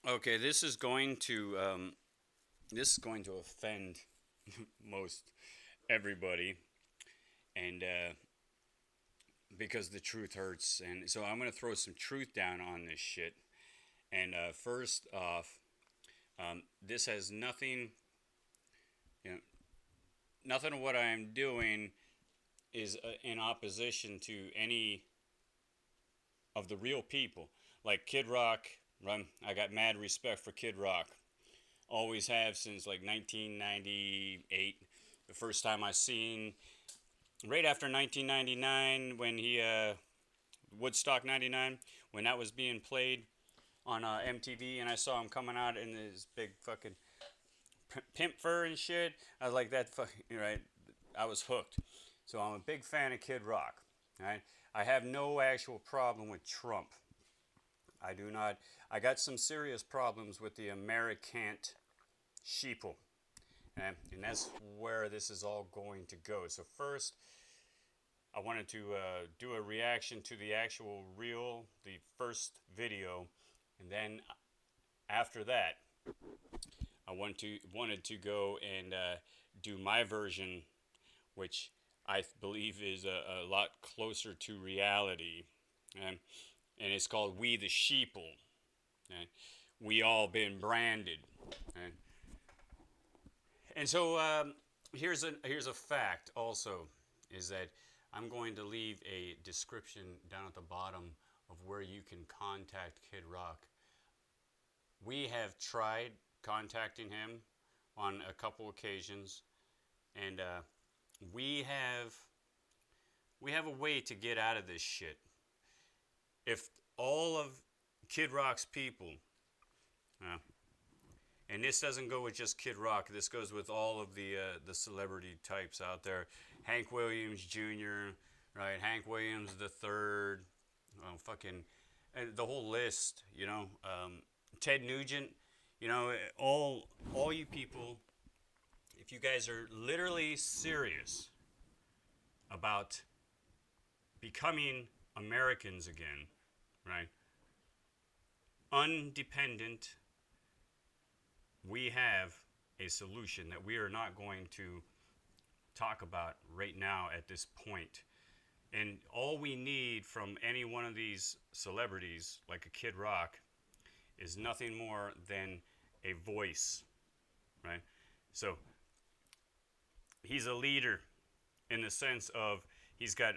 Okay, this is going to offend most everybody, and because the truth hurts, and so I'm gonna throw some truth down on this shit. And first off, this has nothing, you know, nothing of what I'm doing is in opposition to any of the real people, like Kid Rock. Right? I got mad respect for Kid Rock. Always have since like 1998. The first time I seen, right after 1999, when he Woodstock '99, when that was being played on MTV, and I saw him coming out in his big fucking pimp fur and shit. I was like, that fucking right. I was hooked. So I'm a big fan of Kid Rock. Right? I have no actual problem with Trump. I do not. I got some serious problems with the Americant Sheeple. And that's where this is all going to go. So first, I wanted to do a reaction to the actual reel, the first video, and then after that, I wanted to go and do my version, which I believe is a lot closer to reality, and it's called "We the Sheeple." We all been branded, and so here's a fact also is that I'm going to leave a description down at the bottom of where you can contact Kid Rock. We have tried contacting him on a couple occasions, and we have we have a way to get out of this shit. If all of Kid Rock's people, uh, and this doesn't go with just Kid Rock, this goes with all of the celebrity types out there. Hank Williams Jr., right? Hank Williams the third, fucking the whole list, Ted Nugent, all you people, if you guys are literally serious about becoming Americans again, right? Undependent, we have a solution that we are not going to talk about right now at this point. And all we need from any one of these celebrities, like a Kid Rock, is nothing more than a voice, right? So he's a leader in the sense of he's got,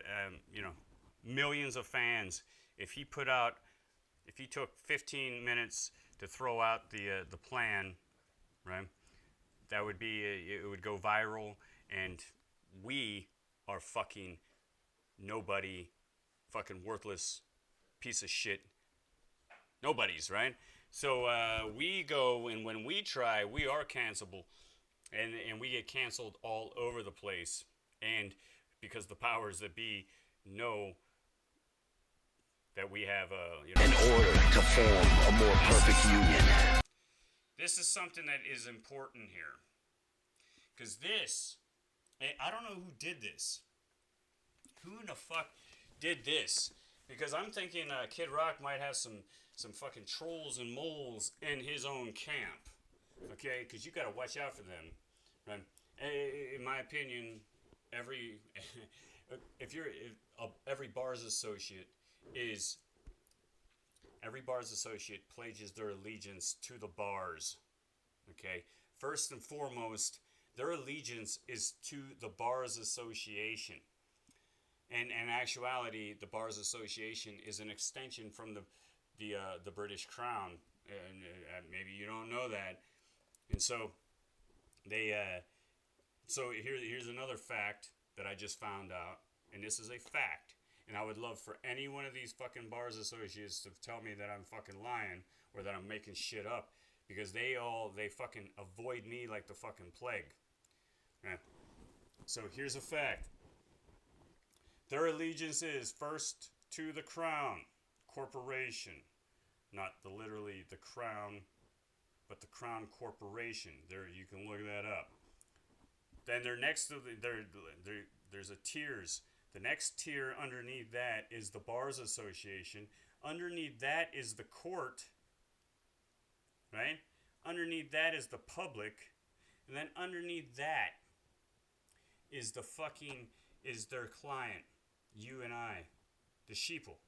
millions of fans. If he took 15 minutes to throw out the plan, right? That would be it would go viral, and we are fucking nobody, fucking worthless piece of shit. Nobody's right. So we go, and when we try, we are cancelable, and we get canceled all over the place, and because the powers that be know that we have in order to form a more perfect union. this is something that is important here, because this, I don't know who did this. Who in the fuck did this? Because I'm thinking Kid Rock might have some fucking trolls and moles in his own camp. Okay, because you got to watch out for them, right? In my opinion, every every bars associate is every bars associate pledges their allegiance to the bars. Okay, first and foremost, their allegiance is to the bars association. And in actuality, the Bars Association is an extension from the British Crown, and maybe you don't know that. And so they here's another fact that I just found out, and this is a fact. And I would love for any one of these fucking Bars Associates to tell me that I'm fucking lying or that I'm making shit up, because they fucking avoid me like the fucking plague. Yeah. So here's a fact. Their allegiance is first to the Crown Corporation, not literally the Crown, but the Crown Corporation. There, you can look that up. Then they're next to there's a tiers. The next tier underneath that is the Bars Association. Underneath that is the court, right? Underneath that is the public, and then underneath that is is their client, you and I, the sheeple,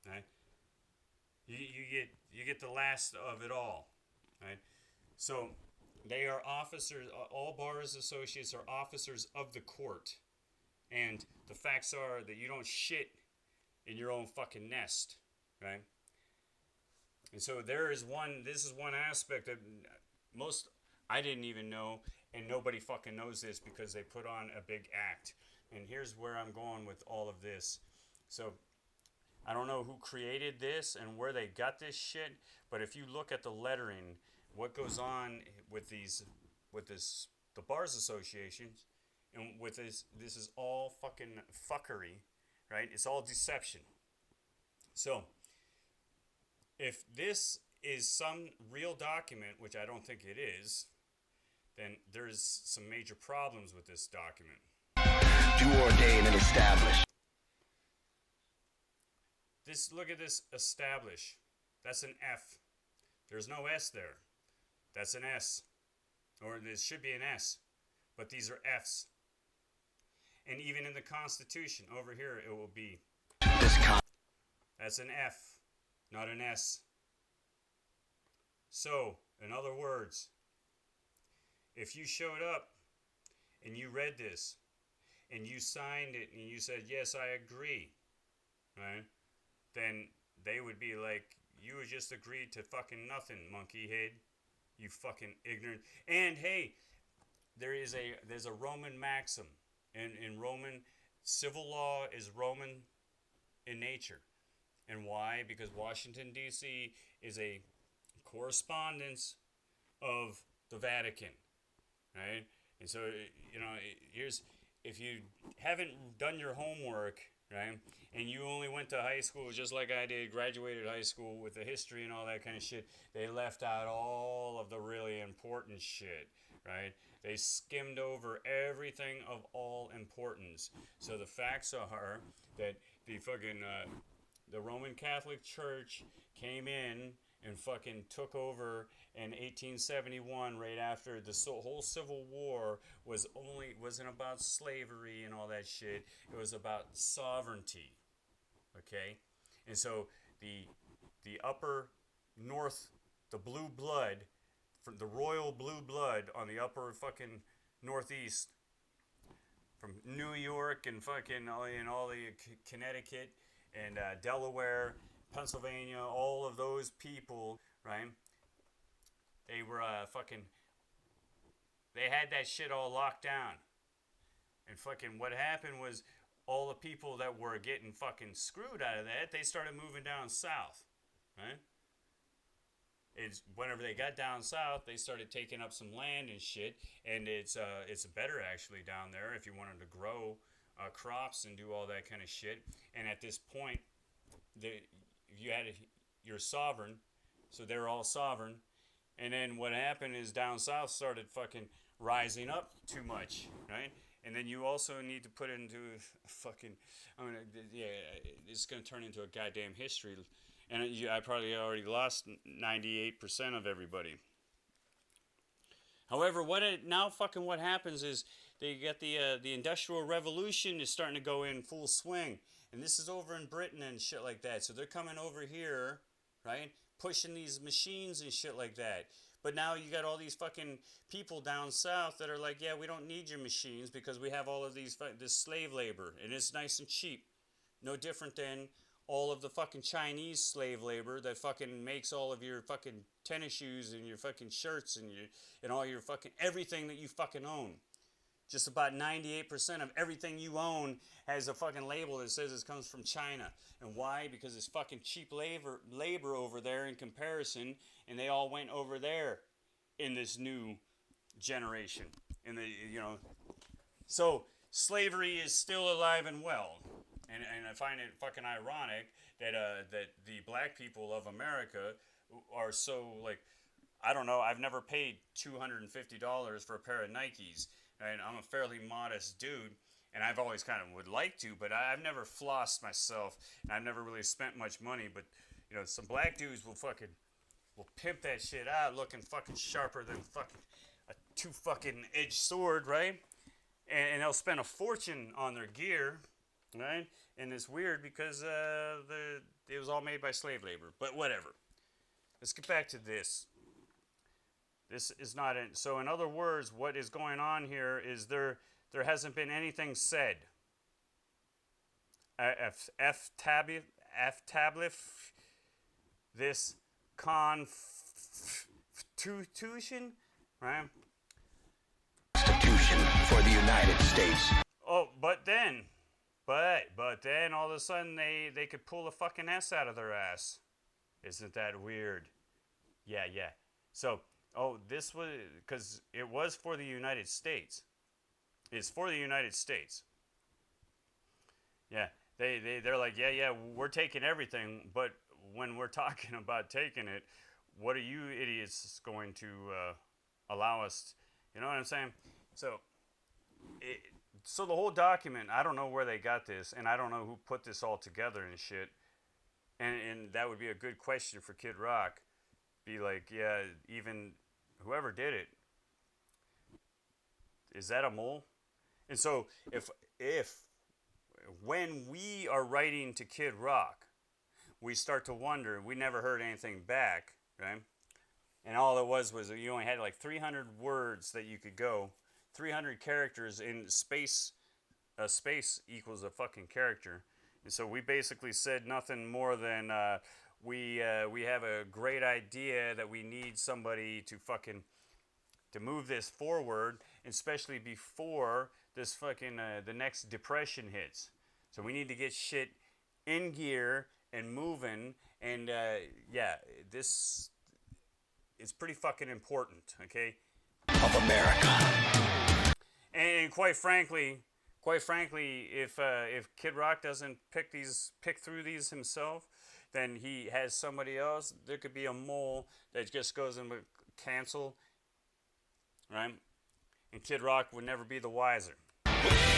right? You get the last of it all, right? So they are officers. All bars associates are officers of the court, and the facts are that you don't shit in your own fucking nest, right? And so there is one. This is one aspect that most I didn't even know, and nobody fucking knows this because they put on a big act. And here's where I'm going with all of this. So I don't know who created this and where they got this shit, but if you look at the lettering, what goes on with the bars associations, and with this is all fucking fuckery, right? It's all deception. So if this is some real document, which I don't think it is, then there's some major problems with this document. Do ordain and establish. Look at this establish. That's an F. There's no S there. That's an S. Or there should be an S. But these are Fs. And even in the Constitution, over here, it will be. That's an F, not an S. So, in other words, if you showed up and you read this and you signed it and you said, yes, I agree, right? Then they would be like, you just agreed to fucking nothing, monkey head. You fucking ignorant. And hey, there's a Roman maxim. In Roman, civil law is Roman in nature. And why? Because Washington, D.C. is a correspondence of the Vatican, right? And so, if you haven't done your homework, right, and you only went to high school just like I did, graduated high school with the history and all that kind of shit, they left out all of the really important shit, right? They skimmed over everything of all importance. So the facts are that the Roman Catholic Church came in and fucking took over in 1871, right after the whole Civil War wasn't about slavery and all that shit. It was about sovereignty, okay? And so the upper north, the blue blood, from the royal blue blood on the upper fucking northeast, from New York and fucking all the Connecticut and Delaware, Pennsylvania, all of those people, right? They were they had that shit all locked down. And fucking what happened was all the people that were getting fucking screwed out of that, they started moving down south, right? It's whenever they got down south, they started taking up some land and shit, and it's better actually down there if you wanted to grow crops and do all that kind of shit. And at this point, you're sovereign, so they're all sovereign. And then what happened is down south started fucking rising up too much, right? And then you also need to put it into it's gonna turn into a goddamn history. And I probably already lost 98% of everybody. However, what happens is they get the Industrial Revolution is starting to go in full swing. And this is over in Britain and shit like that. So they're coming over here, right? Pushing these machines and shit like that. But now you got all these fucking people down south that are like, yeah, we don't need your machines because we have all of this slave labor. And it's nice and cheap. No different than all of the fucking Chinese slave labor that fucking makes all of your fucking tennis shoes and your fucking shirts and all your fucking everything that you fucking own. Just about 98% of everything you own has a fucking label that says it comes from China. And why? Because it's fucking cheap labor over there in comparison, and they all went over there in this new generation. So slavery is still alive and well. And I find it fucking ironic that the black people of America are so, like, I don't know, I've never paid $250 for a pair of Nikes. And I'm a fairly modest dude, and I've always kind of would like to, but I've never flossed myself, and I've never really spent much money. But some black dudes will fucking will pimp that shit out, looking fucking sharper than fucking a 2 fucking edged sword, right? And they'll spend a fortune on their gear, right? And it's weird because it was all made by slave labor. But whatever. Let's get back to this. This is not in. So in other words, what is going on here is there hasn't been anything said. Eftablifh, this Confitution, right? Constitution for the United States. Oh, but then all of a sudden they could pull a fucking S out of their ass. Isn't that weird? Yeah. So, this was because it was for the United States. It's for the United States. Yeah, they're like, yeah, we're taking everything, but when we're talking about taking it, what are you idiots going to allow us? You know what I'm saying? So the whole document, I don't know where they got this, and I don't know who put this all together and shit. And that would be a good question for Kid Rock. Be like, yeah, even whoever did it, is that a mole? And so if when we are writing to Kid Rock, we start to wonder, we never heard anything back, right? And all it was you only had like 300 words that you could go, 300 characters in space. A space equals a fucking character. And so we basically said nothing more than we have a great idea that we need somebody to fucking to move this forward, especially before this fucking the next depression hits. So we need to get shit in gear and moving, and this is pretty fucking important, okay? Of America. And quite frankly, if Kid Rock doesn't pick through these himself, then he has somebody else. There could be a mole that just goes and cancel, right? And Kid Rock would never be the wiser.